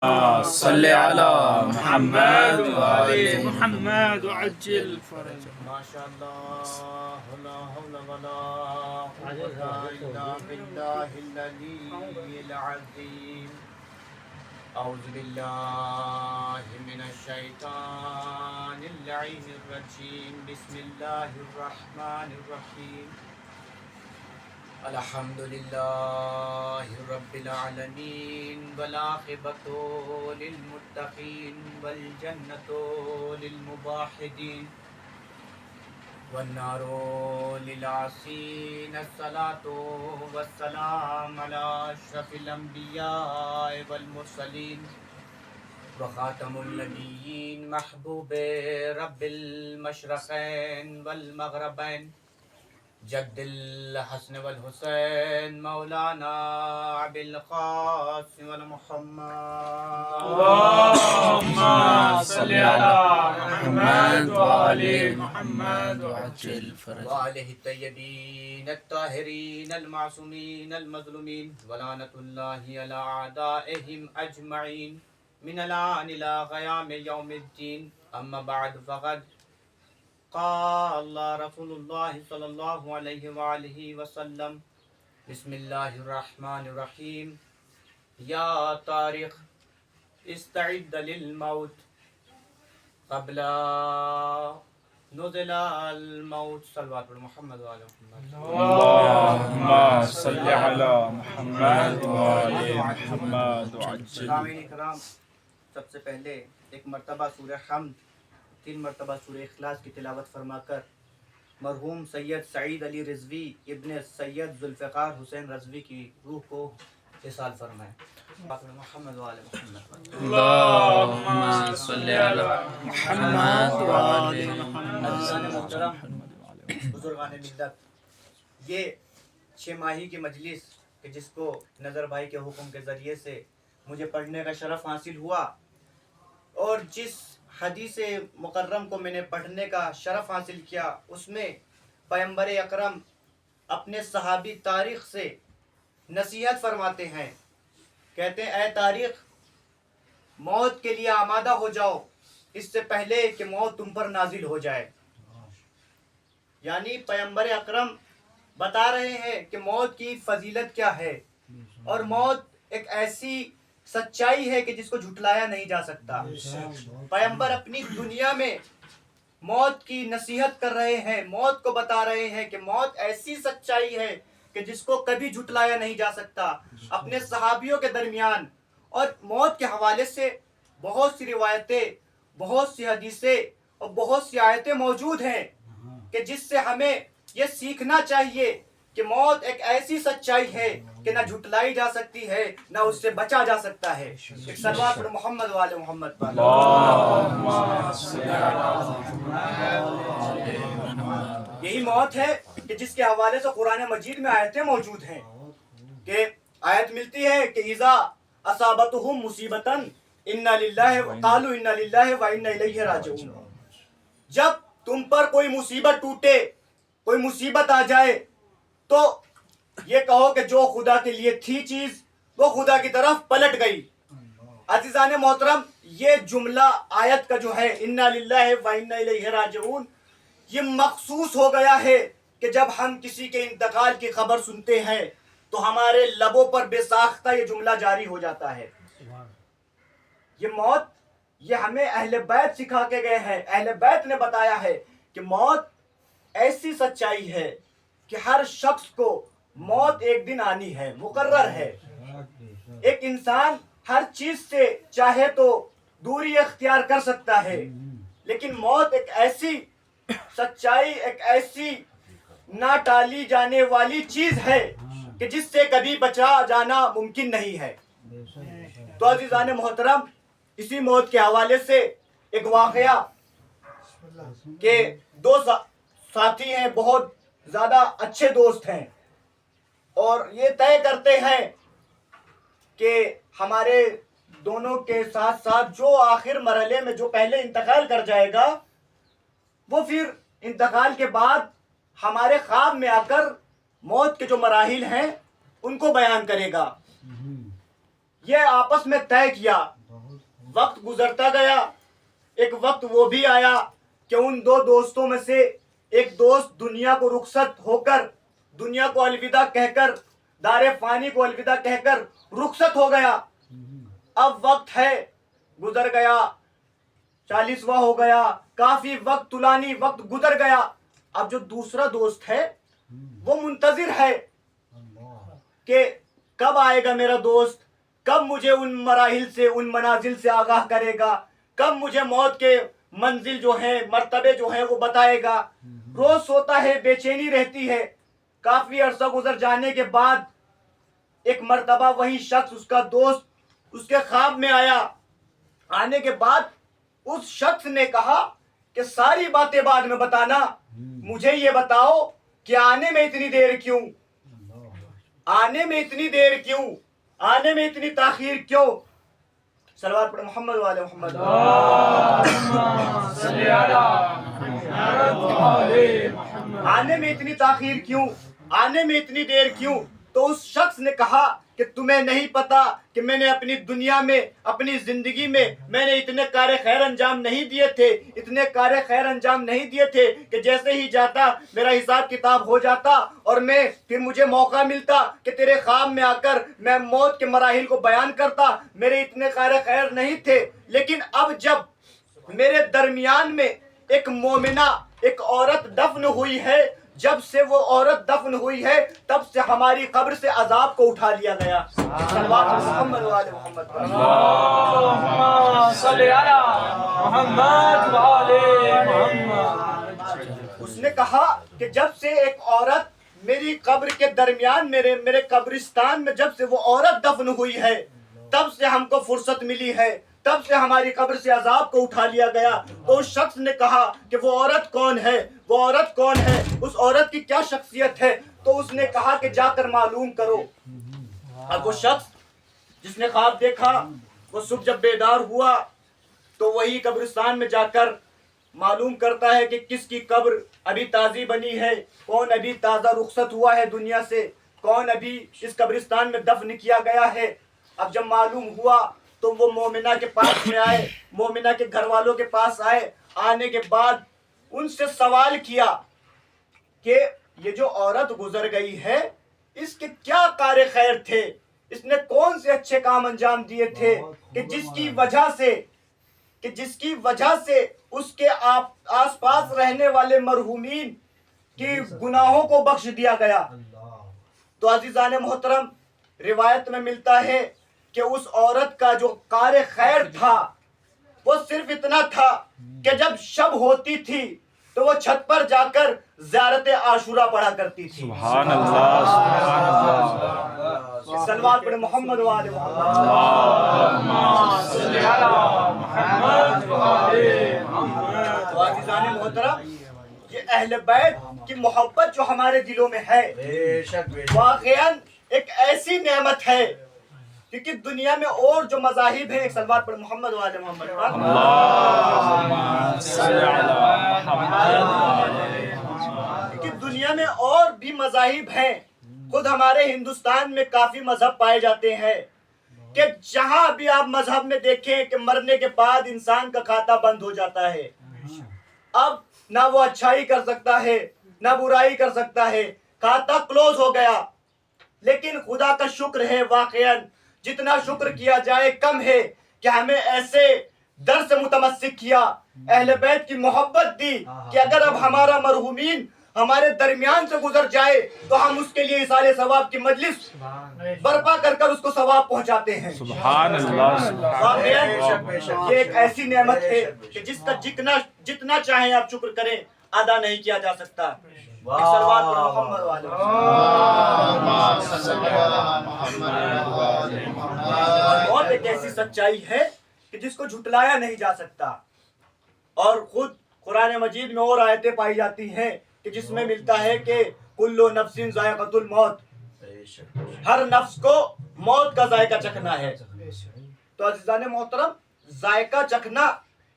صلی علی محمد وآل محمد وعجل فرجه. ما شاء الله لا حول ولا قوة إلا بالله العلي العظيم. أعوذ بالله من الشيطان اللعين الرجيم. بسم الله الرحمن الرحيم. الحمد لله رب العالمين والعاقبة للمتقين والجنة للموحدين والنار للعاصين. الصلاة والسلام على أشرف الأنبياء والمرسلين وخاتم النبيين محبوب رب المشرقين والمغربين جد الحسن والحسين مولانا أبي القاسم والمحمد. اللهم صل على محمد وآل محمد وعجل فرجه وآله الطيبين الطاهرين المعصومين المظلومين ولعنة الله على أعدائهم أجمعين من الآن إلى قيام يوم الدين. أما بعد فقد قال رسول الله صلى الله عليه وآله وسلم. بسم الله الرحمن الرحيم. يا طارق استعد للموت قبل نزل الموت. صلوات محمد وآل محمد. اللهم صل على محمد وآل محمد وعجل. سامعین کرام، سب سے پہلے ایک مرتبہ سورہ حمد، 3 مرتبہ سورہ اخلاص کی تلاوت فرما کر مرحوم سید سعید علی رضوی ابن سید ذوالفقار حسین رضوی کی روح کو اصال فرمائیں. محمد وآل محمد. اللهم صل على محمد وآل عزیزان محترم، بزرگان ملت، یہ 6 ماہی کی مجلس کہ جس کو نظر بھائی کے حکم کے ذریعے سے مجھے پڑھنے کا شرف حاصل ہوا، اور جس حدیث مکرم کو میں نے پڑھنے کا شرف حاصل کیا، اس میں پیغمبر اکرم اپنے صحابی طارق سے نصیحت فرماتے ہیں. کہتے ہیں اے طارق، موت کے لیے آمادہ ہو جاؤ اس سے پہلے کہ موت تم پر نازل ہو جائے. یعنی پیغمبر اکرم بتا رہے ہیں کہ موت کی فضیلت کیا ہے، اور موت ایک ایسی سچائی ہے کہ جس کو جھٹلایا نہیں جا سکتا. پیغمبر اپنی دنیا میں موت کی نصیحت کر رہے ہیں، موت کو بتا رہے ہیں کہ موت ایسی سچائی ہے کہ جس کو کبھی جھٹلایا نہیں جا سکتا اپنے صحابیوں کے درمیان. اور موت کے حوالے سے بہت سی روایتیں، بہت سی حدیثیں اور بہت سی آیتیں موجود ہیں کہ جس سے ہمیں یہ سیکھنا چاہیے کہ موت ایک ایسی سچائی ہے کہ نہ جھٹلائی جا سکتی ہے، نہ اس سے بچا جا سکتا ہے. ایک صلوات پر محمد والے محمد پر. یہی موت ہے کہ جس کے حوالے سے قرآن مجید میں آیتیں موجود ہیں کہ آیت ملتی ہے کہ اذا اصابتہم مصیبتاً انا للہ قالوا انا للہ و انا الیہ راجعون. جب تم پر کوئی مصیبت ٹوٹے، کوئی مصیبت آ جائے، تو یہ کہو کہ جو خدا کے لیے تھی چیز وہ خدا کی طرف پلٹ گئی. عزیزان محترم، یہ جملہ آیت کا جو ہے انا للہ و انا الیہ راجعون، یہ مخصوص ہو گیا ہے کہ جب ہم کسی کے انتقال کی خبر سنتے ہیں تو ہمارے لبوں پر بے ساختہ یہ جملہ جاری ہو جاتا ہے. یہ موت، یہ ہمیں اہل بیت سکھا کے گئے ہیں. اہل بیت نے بتایا ہے کہ موت ایسی سچائی ہے کہ ہر شخص کو موت ایک دن آنی ہے، مقرر ہے. ایک انسان ہر چیز سے چاہے تو دوری اختیار کر سکتا ہے، لیکن موت ایک ایسی سچائی، ایک ایسی نہ ٹالی جانے والی چیز ہے کہ جس سے کبھی بچا جانا ممکن نہیں ہے. تو عزیزان محترم، اسی موت کے حوالے سے ایک واقعہ کہ 2 ساتھی ہیں، بہت زیادہ اچھے دوست ہیں، اور یہ طے کرتے ہیں کہ ہمارے دونوں کے ساتھ ساتھ جو آخر مرحلے میں جو پہلے انتقال کر جائے گا، وہ پھر انتقال کے بعد ہمارے خواب میں آ کر موت کے جو مراحل ہیں ان کو بیان کرے گا. یہ آپس میں طے کیا وقت گزرتا گیا. ایک وقت وہ بھی آیا کہ ان دو دوستوں میں سے ایک دوست دنیا کو رخصت ہو کر, دنیا کو الوداع کہہ کر, دار فانی کو الوداع کہہ کر رخصت ہو گیا. اب وقت ہے, گزر گیا, 40واں ہو گیا, کافی وقت طولانی وقت گزر گیا. اب جو دوسرا دوست ہے وہ منتظر ہے کہ کب آئے گا میرا دوست, کب مجھے ان مراحل سے, ان منازل سے آگاہ کرے گا, کب مجھے موت کے منزل جو ہیں, مرتبے جو ہیں وہ بتائے گا. روز سوتا ہے, بے چینی رہتی ہے. کافی عرصہ گزر جانے کے بعد ایک مرتبہ وہی شخص, اس کا دوست, اس کے خواب میں آیا. آنے کے بعد اس شخص نے کہا کہ ساری باتیں بعد میں بتانا, مجھے یہ بتاؤ کہ آنے میں اتنی دیر کیوں, آنے میں اتنی دیر کیوں, آنے میں اتنی تاخیر کیوں. صلوات پڑھ محمد والے محمد. آنے میں اتنی تاخیر کیوں, آنے میں اتنی دیر کیوں. تو اس شخص نے کہا کہ تمہیں نہیں پتا کہ میں نے اپنی دنیا میں, اپنی زندگی میں نے اتنے کار خیر انجام نہیں دیے تھے, اتنے کار خیر انجام نہیں دیے تھے کہ جیسے ہی جاتا میرا حساب کتاب ہو جاتا اور میں پھر مجھے موقع ملتا کہ تیرے خواب میں آ کر میں موت کے مراحل کو بیان کرتا. میرے اتنے کار خیر نہیں تھے, لیکن اب جب میرے درمیان میں ایک مومنہ, ایک عورت دفن ہوئی ہے, جب سے وہ عورت دفن ہوئی ہے تب سے ہماری قبر سے عذاب کو اٹھا لیا گیا. صلوات محمد والے محمد. اس نے کہا کہ جب سے ایک عورت میری قبر کے درمیان, میرے قبرستان میں جب سے وہ عورت دفن ہوئی ہے تب سے ہم کو فرصت ملی ہے, تب سے ہماری قبر سے عذاب کو اٹھا لیا گیا. تو اس شخص نے کہا کہ وہ عورت کون ہے, وہ عورت کون ہے, اس عورت کی کیا شخصیت ہے. تو اس نے کہا کہ جا کر معلوم کرو. اب وہ شخص جس نے خواب دیکھا وہ صبح جب بیدار ہوا تو وہی قبرستان میں جا کر معلوم کرتا ہے کہ کس کی قبر ابھی تازی بنی ہے, کون ابھی تازہ رخصت ہوا ہے دنیا سے, کون ابھی اس قبرستان میں دفن کیا گیا ہے. اب جب معلوم ہوا تو وہ مومنہ کے پاس میں آئے, مومنہ کے گھر والوں کے پاس آئے. آنے کے بعد ان سے سوال کیا کہ یہ جو عورت گزر گئی ہے اس کے کیا کار خیر تھے, اس نے کون سے اچھے کام انجام دیے تھے کہ جس کی وجہ سے اس کے آس پاس رہنے والے مرحومین کی گناہوں کو بخش دیا گیا. تو عزیزان محترم, روایت میں ملتا ہے کہ اس عورت کا جو کار خیر تھا وہ صرف اتنا تھا کہ جب شب ہوتی تھی تو وہ چھت پر جا کر زیارت عاشورہ پڑھا کرتی تھی. سبحان اللہ, سبحان اللہ. صلوات پڑھ محمد والے محمد. تو عزیزان محترم, یہ اہل بیت کی محبت جو ہمارے دلوں میں ہے واقعاً ایک ایسی نعمت ہے, کیونکہ دنیا میں اور جو مذاہب ہیں, ایک صلوات پڑھ محمد والے محمد. کیونکہ دنیا میں اور بھی مذاہب ہیں, خود ہمارے ہندوستان میں کافی مذہب پائے جاتے ہیں کہ جہاں بھی آپ مذہب میں دیکھیں کہ مرنے کے بعد انسان کا کھاتا بند ہو جاتا ہے. اب نہ وہ اچھائی کر سکتا ہے نہ برائی کر سکتا ہے, کھاتا کلوز ہو گیا. لیکن خدا کا شکر ہے, واقعاً جتنا شکر کیا جائے کم ہے کہ ہمیں ایسے در سے متمسک کیا, اہل بیت کی محبت دی کہ اگر اب ہمارا مرحومین ہمارے درمیان سے گزر جائے تو ہم اس کے لیے اصالے ثواب کی مجلس برپا کر کر اس کو ثواب پہنچاتے ہیں. سبحان اللہ. واقعاً یہ ایک ایسی نعمت ہے کہ جس کا جتنا چاہیں آپ شکر کریں ادا نہیں کیا جا سکتا. صلوات پڑھ محمد والے. اور ایک ایسی سچائی ہے کہ جس کو جھٹلایا نہیں جا سکتا, اور خود قرآن مجید میں اور آیتیں پائی جاتی ہیں کہ جس میں ملتا ہے کہ کل نفس ذائقۃ الموت, ہر نفس کو موت کا ذائقہ چکھنا ہے. تو عزیزان محترم, ذائقہ چکھنا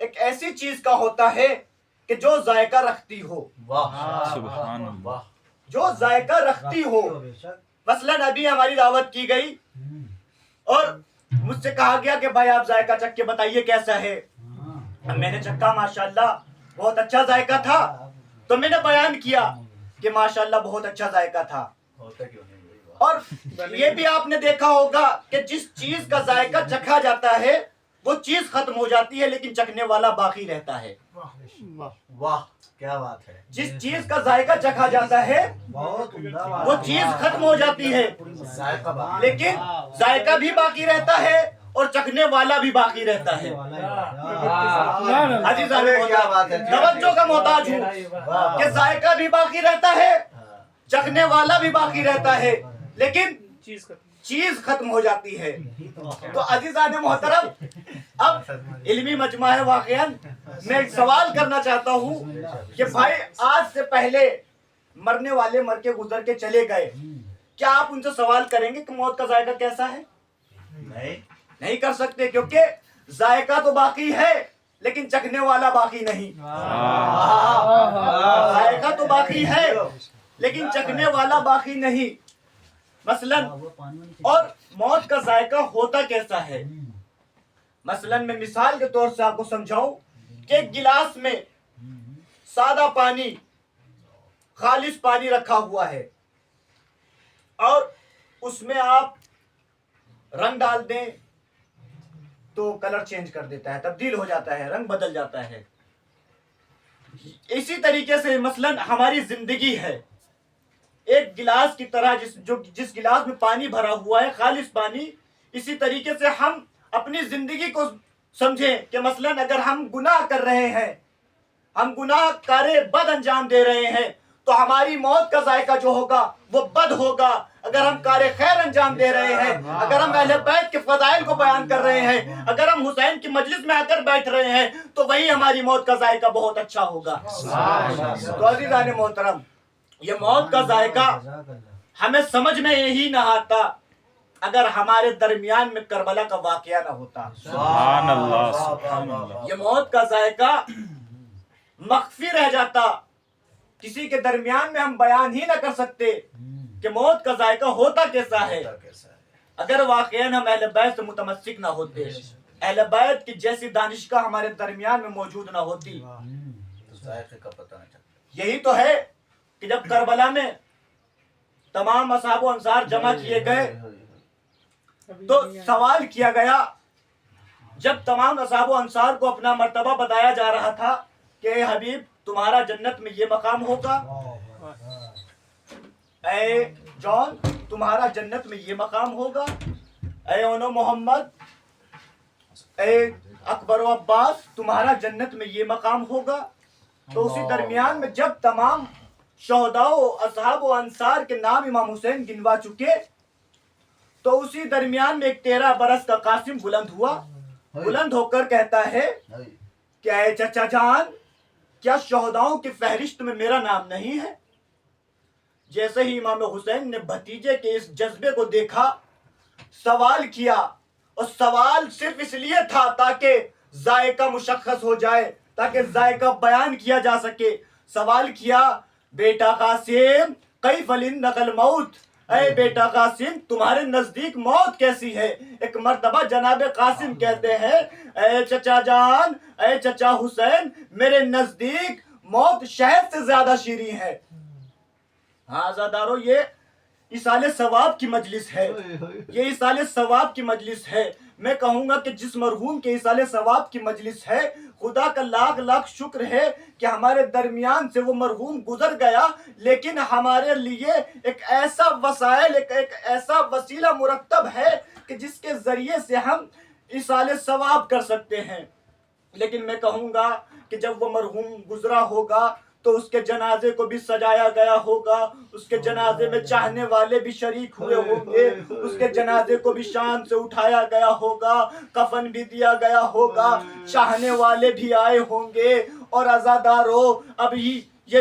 ایک ایسی چیز کا ہوتا ہے کہ جو ذائقہ رکھتی ہو, سبحان اللہ, جو ذائقہ رکھتی ہو. مثلاً ابھی ہماری دعوت کی گئی اور مجھ سے کہا گیا کہ بھائی آپ ذائقہ چکھ کے بتائیے کیسا ہے. میں نے چکھا، ماشاءاللہ بہت اچھا ذائقہ تھا. تو میں نے بیان کیا کہ ماشاءاللہ بہت اچھا ذائقہ تھا. اور یہ بھی آپ نے دیکھا ہوگا کہ جس چیز کا ذائقہ چکھا جاتا ہے وہ چیز ختم ہو جاتی ہے لیکن چکھنے والا باقی رہتا ہے. واہ کیا بات ہے. جس چیز کا ذائقہ چکھا جاتا ہے وہ چیز ختم ہو جاتی ہے لیکن ذائقہ بھی باقی رہتا ہے اور چکھنے والا بھی باقی رہتا ہے. عزیزان محترم، توجہ کا محتاج ہوں کہ ذائقہ بھی باقی رہتا ہے، چکھنے والا بھی باقی رہتا ہے لیکن چیز ختم ہو جاتی ہے. تو عزیزان محترم، اب علمی مجمع ہے واقعا میں ایک سوال کرنا چاہتا ہوں کہ بھائی آج سے پہلے مرنے والے مر کے گزر کے چلے گئے، کیا آپ ان سے سوال کریں گے کہ موت کا ذائقہ کیسا ہے؟ نہیں کر سکتے، کیونکہ ذائقہ تو باقی ہے لیکن چکھنے والا باقی نہیں. ذائقہ تو باقی ہے لیکن چکھنے والا باقی نہیں. مثلا اور موت کا ذائقہ ہوتا کیسا ہے؟ مثلا میں مثال کے طور سے آپ کو سمجھاؤں کہ ایک گلاس میں سادہ پانی، خالص پانی رکھا ہوا ہے اور اس میں آپ رنگ ڈال دیں تو کلر چینج کر دیتا ہے، تبدیل ہو جاتا ہے، رنگ بدل جاتا ہے. اسی طریقے سے مثلا ہماری زندگی ہے ایک گلاس کی طرح، جس گلاس میں پانی بھرا ہوا ہے خالص پانی. اسی طریقے سے ہم اپنی زندگی کو سمجھیں کہ مثلا اگر ہم گناہ کر رہے ہیں، ہم گناہ کارے بد انجام دے رہے ہیں تو ہماری موت کا ذائقہ جو ہوگا وہ بد ہوگا. اگر ہم کار خیر انجام دے رہے ہیں، اگر ہم اہل بیت کے فضائل کو بیان کر رہے ہیں، اگر ہم حسین کی مجلس میں آ کر بیٹھ رہے ہیں تو وہی ہماری موت کا ذائقہ بہت اچھا ہوگا. تو عزیزان محترم، یہ موت کا ذائقہ ہمیں سمجھ میں یہی نہ آتا اگر ہمارے درمیان میں کربلا کا واقعہ نہ ہوتا. سبحان اللہ سبحان اللہ. یہ موت کا ذائقہ مخفی رہ جاتا، کسی کے درمیان میں ہم بیان ہی نہ کر سکتے کہ موت کا ذائقہ ہوتا کیسا ہے اگر واقعاً ہم اہل بیت سے متمسک نہ ہوتے، اہل بیت کی جیسی دانشگاہ ہمارے درمیان میں موجود نہ ہوتی. یہی تو ہے کہ جب کربلا میں تمام اصحاب و انصار جمع کیے گئے تو سوال کیا گیا، جب تمام اصحاب و انصار کو اپنا مرتبہ بتایا جا رہا تھا کہ اے حبیب تمہارا جنت میں یہ مقام ہوگا، اے جان تمہارا جنت میں یہ مقام ہوگا، اے اونو محمد، اے اکبر و عباس تمہارا جنت میں یہ مقام ہوگا. تو اسی درمیان میں جب تمام شہداء و اصحاب و انصار کے نام امام حسین گنوا چکے تو اسی درمیان میں ایک 13 برس کا قاسم بلند ہوا، بلند ہو کر کہتا ہے کہ اے چچا جان کیا شہداؤں کی فہرست میں میرا نام نہیں ہے؟ جیسے ہی امام حسین نے بھتیجے کے اس جذبے کو دیکھا، سوال کیا، اور سوال صرف اس لیے تھا تاکہ ذائقہ مشخص ہو جائے، تاکہ ذائقہ بیان کیا جا سکے. سوال کیا، بیٹا قاسم کیف عندک الموت، اے بیٹا قاسم تمہارے نزدیک موت کیسی ہے؟ ایک مرتبہ جناب قاسم کہتے ہیں اے چچا جان، اے چچا حسین میرے نزدیک موت شہد سے زیادہ شیریں ہے. ہاں عزادارو، یہ ایصال ثواب کی مجلس ہے، یہ ایصال ثواب کی مجلس ہے. میں کہوں گا کہ جس مرحوم کے ایصال ثواب کی مجلس ہے، خدا کا لاکھ لاکھ شکر ہے کہ ہمارے درمیان سے وہ مرحوم گزر گیا، لیکن ہمارے لیے ایک ایسا وسائل، ایک ایسا وسیلہ مرتب ہے کہ جس کے ذریعے سے ہم ایصال ثواب کر سکتے ہیں. لیکن میں کہوں گا کہ جب وہ مرحوم گزرا ہوگا تو اس کے جنازے کو بھی سجایا گیا ہوگا، اس کے جنازے میں چاہنے والے بھی شریک ہوئے ہوں گے، اس کے جنازے کو بھی شان سے اٹھایا گیا ہوگا، کفن بھی دیا گیا ہوگا، چاہنے والے بھی آئے ہوں گے. اور عزادارو اب یہ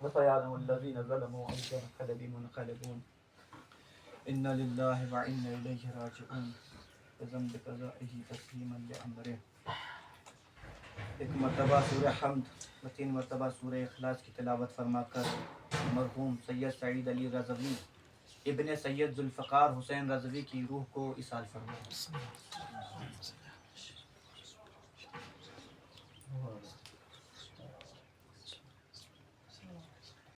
وسيعلم الذين ظلموا أي منقلب منقلبون إنا لله وإنا إليه راجعون بذنب قضائه تسليما لأمره۔ ایک مرتبہ سورہ حمد و 3 مرتبہ سورہ اخلاص کی تلاوت فرما کر مرحوم سید سعید علی رضوی ابن سید ذوالفقار حسین رضوی کی روح کو اصال فرمائیں۔